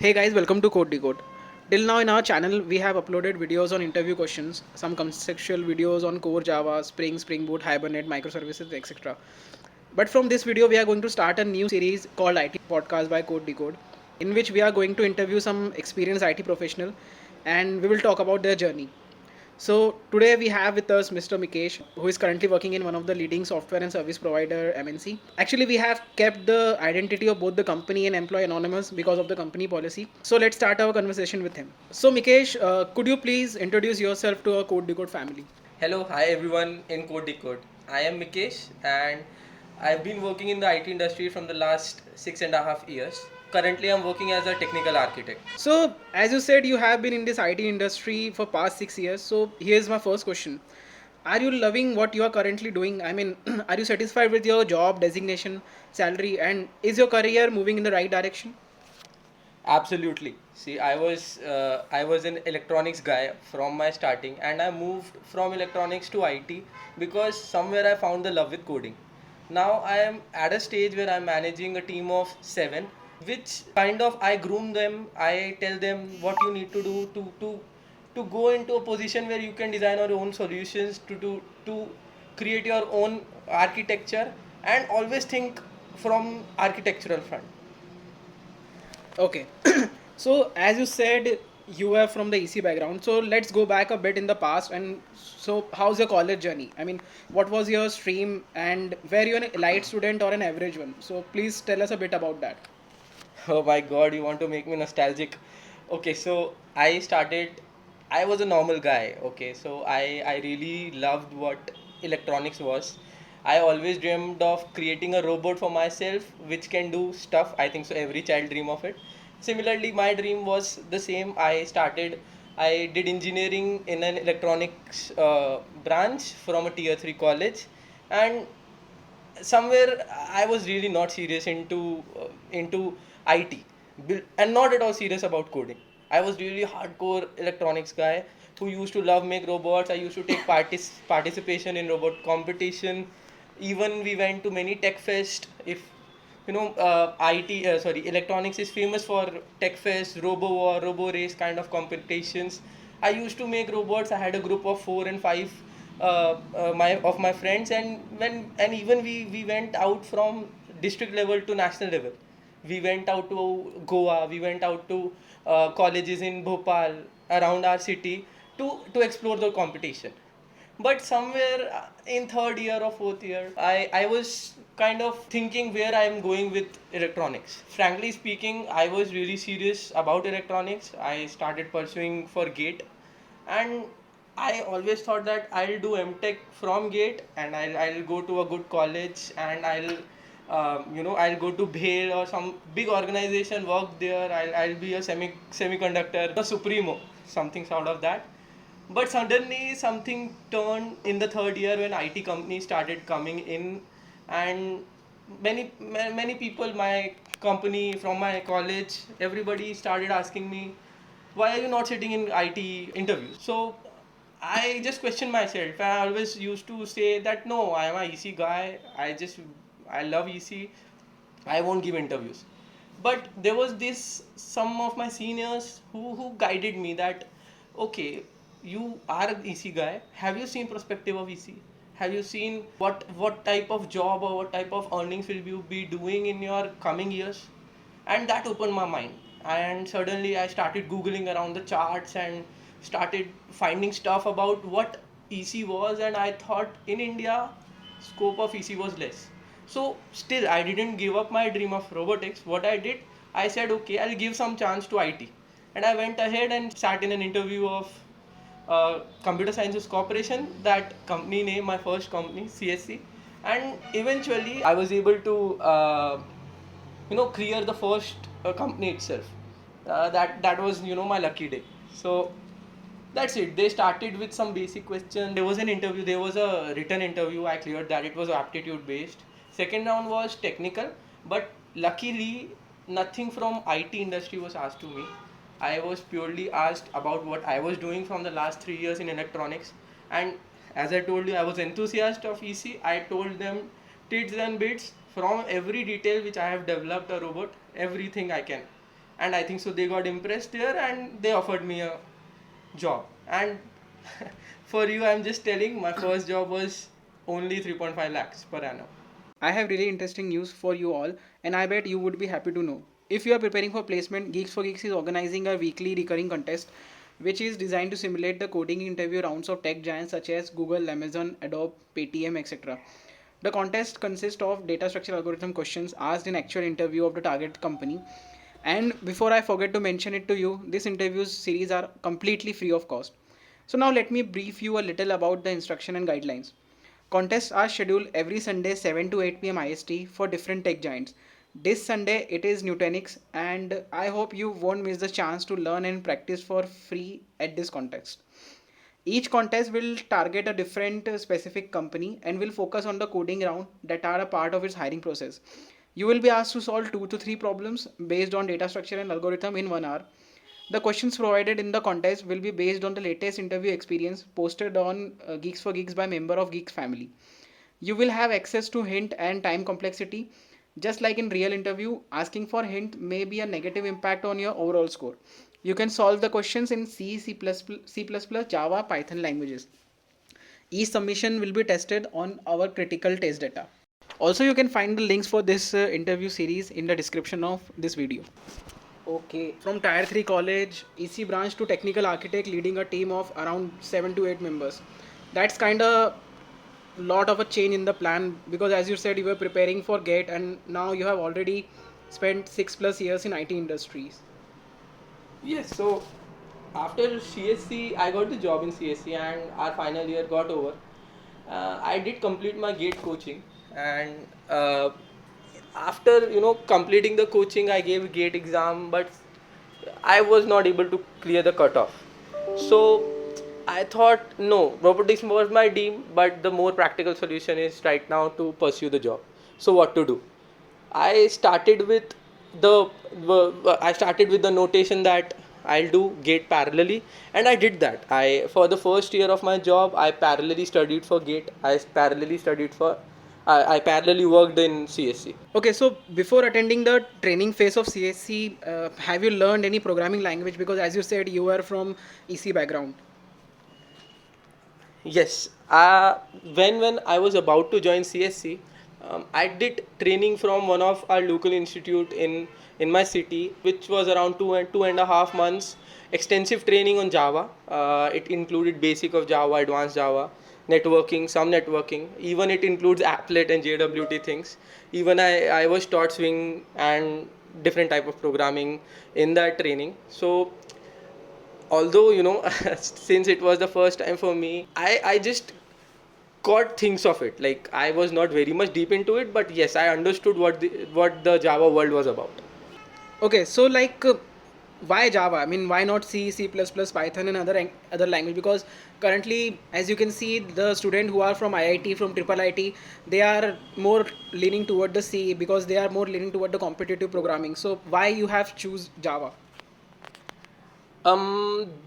Hey guys, welcome to Code Decode. Till now in our channel, we have uploaded videos on interview questions, some conceptual videos on core Java, Spring, Spring Boot, Hibernate, microservices, etc. But from this video, we are going to start a new series called IT Podcast by Code Decode, in which we are going to interview some experienced IT professional and we will talk about their journey. So today we have with us Mr. Mikesh, who is currently working in one of the leading software and service provider MNC. Actually, we have kept the identity of both the company and employee anonymous because of the company policy. So let's start our conversation with him. So Mikesh, could you please introduce yourself to our Code Decode family? Hello, hi everyone in Code Decode. I am Mikesh and I've been working in the IT industry from the last 6.5 years. Currently, I'm working as a technical architect. So as you said, you have been in this IT industry for past 6 years. So here's my first question: are you loving what you are currently doing? I mean, are you satisfied with your job designation, salary, and is your career moving in the right direction? Absolutely. See, I was an electronics guy from my starting, and I moved from electronics to IT because somewhere I found the love with coding. Now I am at a stage where I'm managing a team of 7, which kind of I groom them. I tell them what you need to do to go into a position where you can design your own solutions to create your own architecture and always think from architectural front. Okay. So as you said, you are from the EC background. So let's go back a bit in the past. And so, how's your college journey? I mean, what was your stream, and were you an elite student or an average one? So please tell us a bit about that. Oh my god, you want to make me nostalgic. Okay, so I was a normal guy. Okay, so I really loved what electronics was. I always dreamed of creating a robot for myself which can do stuff. I think so every child dream of it. Similarly, my dream was the same. I did engineering in an electronics branch from a tier 3 college, and somewhere I was really not serious into IT, and not at all serious about coding. I was really hardcore electronics guy who used to love make robots. I used to take participation in robot competition. Even we went to many tech fest. If electronics is famous for tech fest, robo war, robo race kind of competitions. I used to make robots. I had a group of 4 and 5 my friends, and even we went out from district level to national level. We went out to Goa. We went out to colleges in Bhopal around our city to explore the competition. But somewhere in third year or fourth year, I was kind of thinking where I am going with electronics. Frankly speaking, I was really serious about electronics. I started pursuing for GATE, and I always thought that I'll do MTech from GATE, and I'll go to a good college, and I'll go to BHEL or some big organization, work there. I'll be a semiconductor, a supremo, something sort of that. But suddenly something turned in the third year when IT companies started coming in, and many people, my company, from my college, everybody started asking me, why are you not sitting in IT interviews? So I just questioned myself. I always used to say that no, I am a EC guy. I love EC. I won't give interviews. But there was this some of my seniors who guided me that okay, you are an EC guy. Have you seen perspective of EC? Have you seen what type of job or what type of earnings will you be doing in your coming years? And that opened my mind, and suddenly I started googling around the charts and started finding stuff about what EC was, and I thought in India scope of EC was less. So still I didn't give up my dream of robotics. What I did, I said okay, I'll give some chance to IT, and I went ahead and sat in an interview of Computer Sciences Corporation, that company name, my first company, CSC, and eventually I was able to clear the first company itself. That was my lucky day. So that's it. They started with some basic question. There was an interview. There was a written interview. I cleared that. It was aptitude based. Second round was technical, but luckily nothing from IT industry was asked to me. I was purely asked about what I was doing from the last 3 years in electronics, and as I told you, I was enthusiast of EC. I told them tits and bits from every detail which I have developed a robot, everything I can. and I think so they got impressed there and they offered me a job. And for you, I'm just telling, my first job was only 3.5 lakhs per annum. I have really interesting news for you all, and I bet you would be happy to know. If you are preparing for placement, Geeks for Geeks is organizing a weekly recurring contest which is designed to simulate the coding interview rounds of tech giants such as Google, Amazon, Adobe, Paytm, etc. The contest consists of data structure algorithm questions asked in actual interview of the target company. And before I forget to mention it to you, this interviews series are completely free of cost. So now let me brief you a little about the instruction and guidelines. Contests are scheduled every Sunday 7 to 8 p.m. IST for different tech giants. This Sunday it is Nutanix, and I hope you won't miss the chance to learn and practice for free at this contest. Each contest will target a different specific company and will focus on the coding round that are a part of its hiring process. You will be asked to solve 2 to 3 problems based on data structure and algorithm in 1 hour. The questions provided in the contest will be based on the latest interview experience posted on Geeks for Geeks by member of Geeks family. You will have access to hint and time complexity. Just like in real interview, asking for hint may be a negative impact on your overall score. You can solve the questions in C, C++, Java, Python languages. Each submission will be tested on our critical test data. Also, you can find the links for this interview series in the description of this video. Okay, from Tier 3 college, EC branch to technical architect leading a team of around 7 to 8 members. That's kind of lot of a change in the plan because as you said you were preparing for GATE and now you have already spent 6 plus years in IT industries. Yes, so after CSC, I got the job in CSC and our final year got over. I did complete my GATE coaching, and after completing the coaching, I gave GATE exam, but I was not able to clear the cutoff. So I thought no, robotics was my dream, but the more practical solution is right now to pursue the job. So what to do? I started with I started with the notation that I'll do GATE parallelly, and I did that. I For the first year of my job, I parallelly studied for GATE. I parallelly worked in CSC. Okay, so before attending the training phase of CSC, have you learned any programming language? Because as you said, you are from EC background. Yes, when I was about to join CSC, I did training from one of our local institute in my city, which was around 2.5 months. Extensive training on Java. It included basic of Java, advanced Java, networking, some networking. Even it includes applet and JWT things. Even I was taught Swing and different type of programming in that training. So although since it was the first time for me, I just got things of it. Like, I was not very much deep into it, but yes, I understood what the Java world was about. Okay, so like why Java? I mean, why not C, C++, Python, and other language? Because currently, as you can see, the student who are from IIT, from triple IT, they are more leaning toward the C because they are more leaning toward the competitive programming. So why you have choose Java?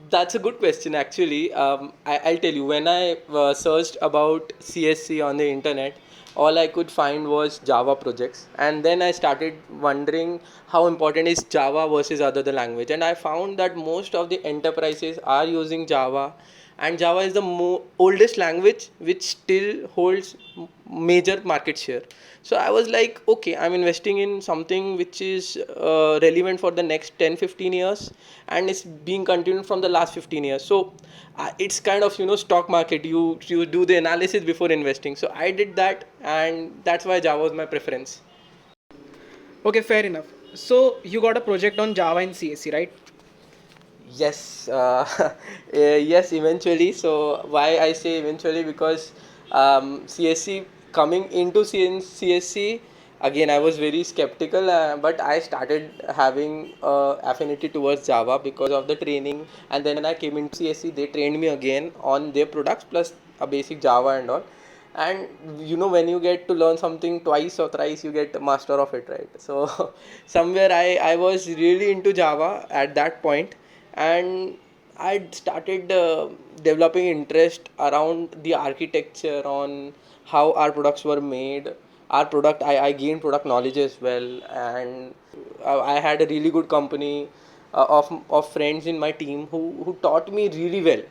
That's a good question actually. I'll tell you, when I searched about CSC on the internet, all I could find was Java projects, and then I started wondering how important is Java versus other language, and I found that most of the enterprises are using Java, and Java is the oldest language which still holds major market share. So I was like, okay, I'm investing in something which is relevant for the next 10-15 years, and it's being continued from the last 15 years. So it's kind of stock market. You do the analysis before investing. So I did that, and that's why Java was my preference. Okay, fair enough. So you got a project on Java in CSC, right? Yes, yes, eventually. So why I say eventually, because CSC, coming into CSC, again I was very skeptical, but I started having affinity towards Java because of the training, and then I came into CSC. They trained me again on their products plus a basic Java and all. And when you get to learn something twice or thrice, you get master of it, right? So somewhere I was really into Java at that point, and I started developing interest around the architecture, on how our products were made, our product. I gained product knowledge as well, and I had a really good company of friends in my team who taught me really well.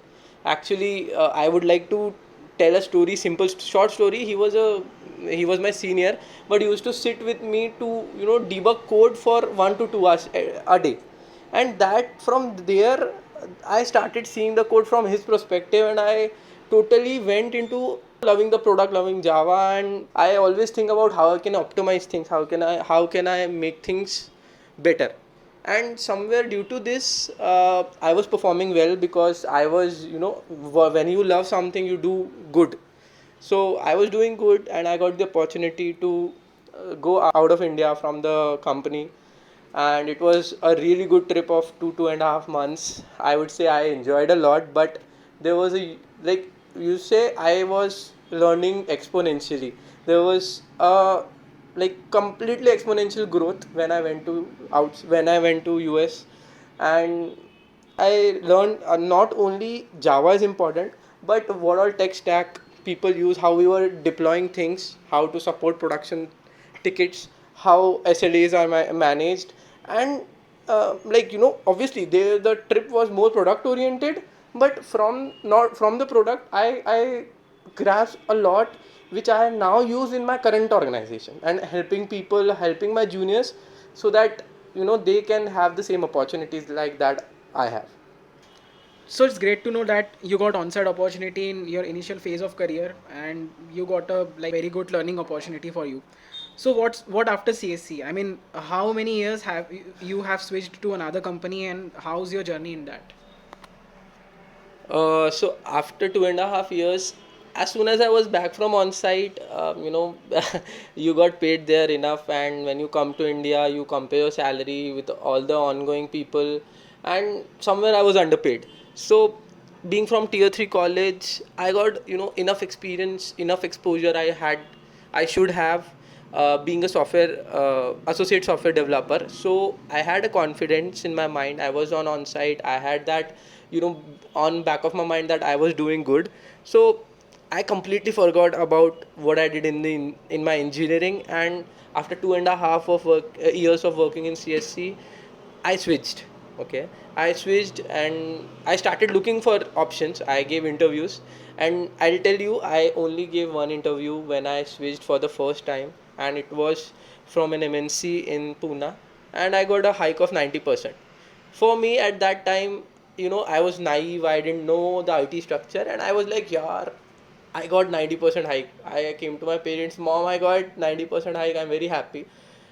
Actually, I would like to tell a story, simple short story. He was my senior, but he used to sit with me to debug code for 1 to 2 hours a day, and that from there I started seeing the code from his perspective, and I totally went into loving the product, loving Java. And I always think about how I can optimize things, how can I make things better. And somewhere due to this, I was performing well, because I was, when you love something you do good. So I was doing good, and I got the opportunity to go out of India from the company, and it was a really good trip of 2.5 months. I would say I enjoyed a lot, but there was a, like you say, I was learning exponentially. There was a, like, completely exponential growth when I went to US. And I learned not only Java is important, but what all tech stack people use, how we were deploying things, how to support production tickets, how SLAs are managed. And obviously the trip was more product oriented, but from not from the product, I grasped a lot, which I now use in my current organization, and helping people, helping my juniors, so that they can have the same opportunities like that I have. So it's great to know that you got on-site opportunity in your initial phase of career, and you got a like very good learning opportunity for you. So what after CSC? I mean, how many years have you have switched to another company, and how's your journey in that? So after 2.5 years, as soon as I was back from on site, you got paid there enough, and when you come to India, you compare your salary with all the ongoing people, and somewhere I was underpaid. So, being from tier 3 college, I got enough experience, enough exposure. I should have, being a software associate software developer. So I had a confidence in my mind. I was on site. I had that, on back of my mind, that I was doing good. So I completely forgot about what I did in my engineering. And after 2.5 years of working in CSC, I switched. Okay, I switched and I started looking for options. I gave interviews, and I'll tell you, I only gave one interview when I switched for the first time, and it was from an MNC in Pune, and I got a hike of 90%. For me at that time, I was naive. I didn't know the IT structure, and I was like, yeah, I got 90% hike. I came to my parents, Mom, I got 90% hike. I'm very happy.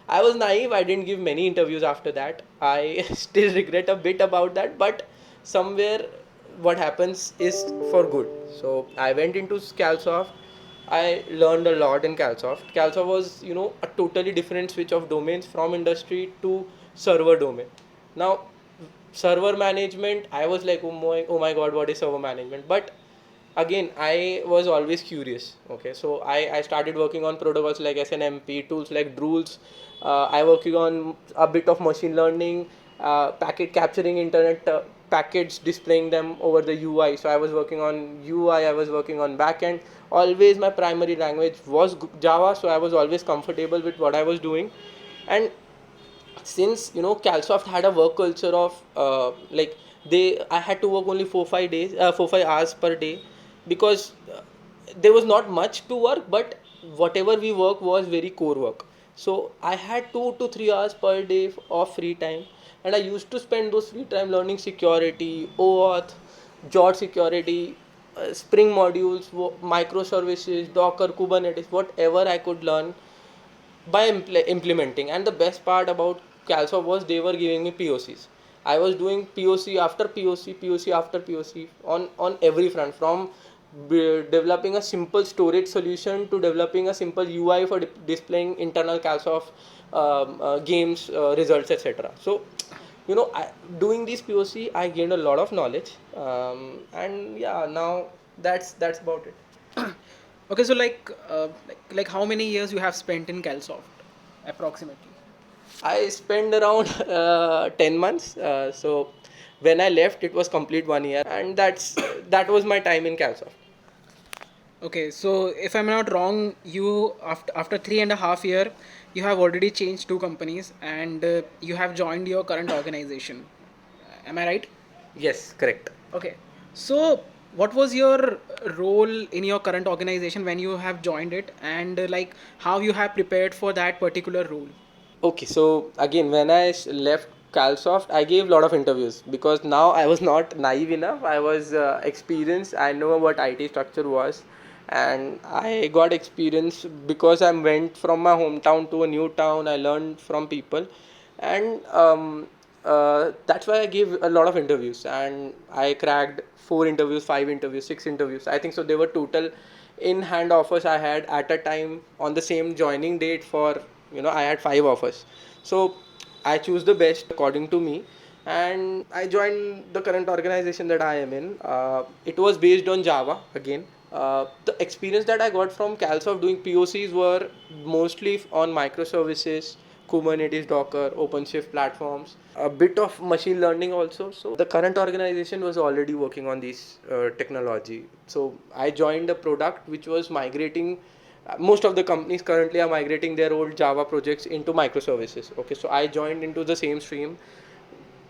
I was naive. I didn't give many interviews after that. I still regret a bit about that, but somewhere what happens is for good. So I went into Calsoft. I learned a lot in Calsoft. Calsoft was, a totally different switch of domains from industry to server domain. Now, server management, I was like, oh my god, what is server management? But again, I was always curious. Okay, so I started working on protocols like SNMP, tools like Drools. I working on a bit of machine learning, packet capturing internet packets, displaying them over the UI. So I was working on UI, I was working on backend. Always my primary language was Java, so I was always comfortable with what I was doing. And since Calsoft had a work culture of I had to work only 4 5 days 4 5 hours per day, because there was not much to work, but whatever we work was very core work. So I had 2 to 3 hours per day of free time, and I used to spend those free time learning security, OAuth, Jot security, Spring modules, microservices, Docker, Kubernetes, whatever I could learn by implementing. And the best part about Calso was they were giving me POCs. I was doing POC after POC, POC after POC on every front, from developing a simple storage solution to developing a simple UI for displaying internal Calsoft games results, etc. So doing this POC, I gained a lot of knowledge, and yeah, now that's about it. Okay, so like how many years you have spent in Calsoft, approximately? I spent around 10 months. So when I left, it was complete 1 year, and that was my time in Calsoft. Okay, so if I'm not wrong, you after 3.5 year, you have already changed two companies and you have joined your current organization. Am I right? Yes, correct. Okay, so what was your role in your current organization when you have joined it, and like how you have prepared for that particular role? Okay, so again, when I left Calsoft, I gave a lot of interviews because now I was not naive enough. I was experienced. I know what IT structure was, and I got experience because I went from my hometown to a new town. I learned from people, and that's why I gave a lot of interviews. And I cracked 4 interviews, 5 interviews, 6 interviews. I think so. They were total in hand offers I had at a time on the same joining date for, I had 5 offers. So I choose the best according to me, and I joined the current organization that I am in. It was based on Java again. The experience that I got from Calsoft doing POCs were mostly on microservices, Kubernetes, Docker, OpenShift platforms, a bit of machine learning also. So the current organization was already working on this technology. So I joined a product which was migrating. Most of the companies currently are migrating their old Java projects into microservices. Okay, so I joined into the same stream.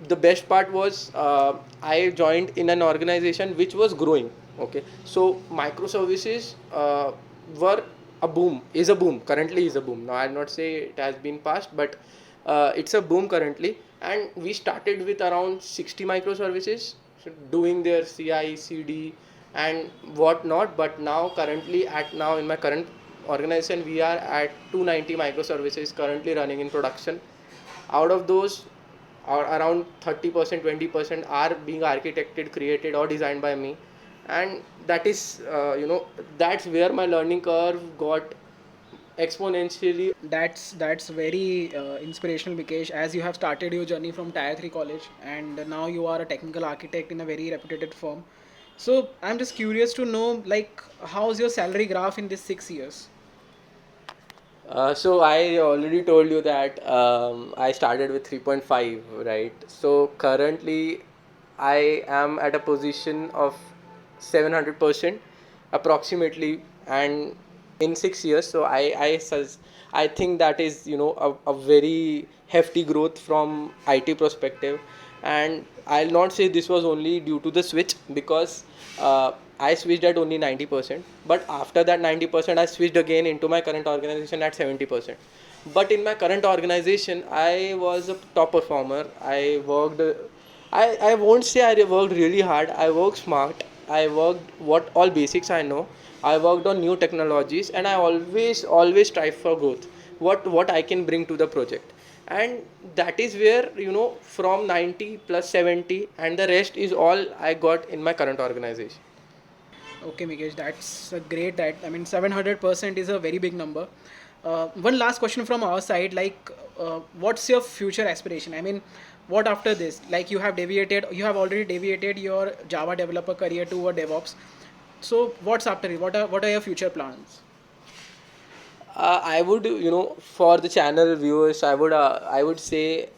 The best part was I joined in an organization which was growing. Okay, so microservices were a boom, is a boom, currently is a boom. Now I'll not say it has been past, but it's a boom currently. And we started with around 60 microservices, so doing their CI CD and whatnot. But now currently at now in my current organization we are at 290 microservices currently running in production. Out of those, or around 30%, 20% are being architected, created or designed by me. And that is that's where my learning curve got exponentially. That's very inspirational, Bikesh, as you have started your journey from Tier 3 college and now you are a technical architect in a very reputed firm. So I'm just curious to know, like, how's your salary graph in these 6 years? So I already told you that I started with 3.5, right? So currently I am at a position of 700% approximately, and in 6 years. So I think that is a very hefty growth from IT perspective. And I'll not say this was only due to the switch, because I switched at only 90%, but after that 90% I switched again into my current organization at 70%. But in my current organization I was a top performer. I worked, I won't say I worked really hard. I worked smart. I worked what all basics I know. I worked on new technologies, and I always strive for growth. What I can bring to the project, and that is where from 90 plus 70, and the rest is all I got in my current organization. Okay, Mikesh, that's a great. That I mean, 700% is a very big number. One last question from our side, like, what's your future aspiration? I mean, what after this? Like, you have already deviated your Java developer career to a DevOps. So, what's after it? What are your future plans? I would, for the channel viewers, I would say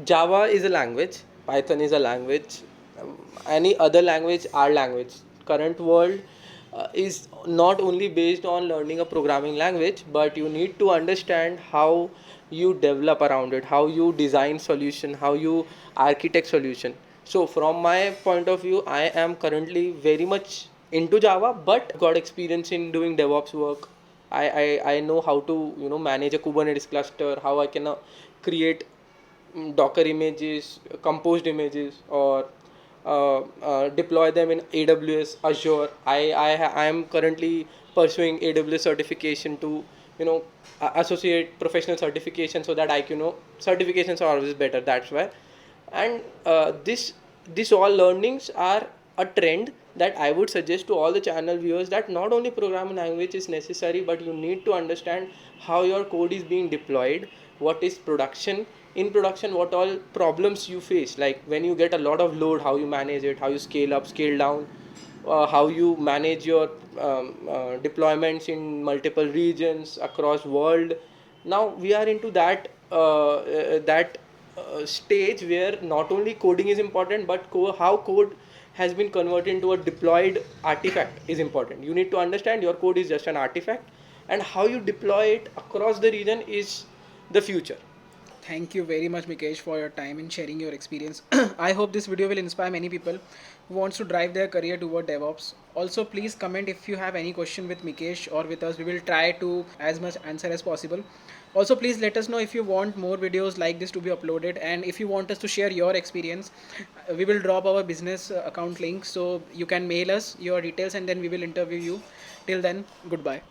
Java is a language, Python is a language, any other language, our language. Current world is not only based on learning a programming language, but you need to understand how you develop around it, how you design solution, how you architect solution. So from my point of view, I am currently very much into Java, but got experience in doing DevOps work. I know how to manage a Kubernetes cluster, how I can create Docker images, composed images, or deploy them in AWS, Azure. I am currently pursuing AWS certification to associate professional certification, so that I can certifications are always better. That's why. And this all learnings are a trend that I would suggest to all the channel viewers, that not only programming language is necessary, but you need to understand how your code is being deployed, what is production, in production what all problems you face, like when you get a lot of load, how you manage it, how you scale up, scale down, how you manage your deployments in multiple regions across world. Now we are into that stage where not only coding is important, but how code has been converted into a deployed artifact is important. You need to understand your code is just an artifact, and how you deploy it across the region is the future. Thank you very much, Mikesh, for your time and sharing your experience. I hope this video will inspire many people who wants to drive their career toward DevOps. Also, please comment if you have any question with Mikesh or with us. We will try to as much answer as possible. Also, please let us know if you want more videos like this to be uploaded, and if you want us to share your experience, we will drop our business account link so you can mail us your details and then we will interview you. Till then, goodbye.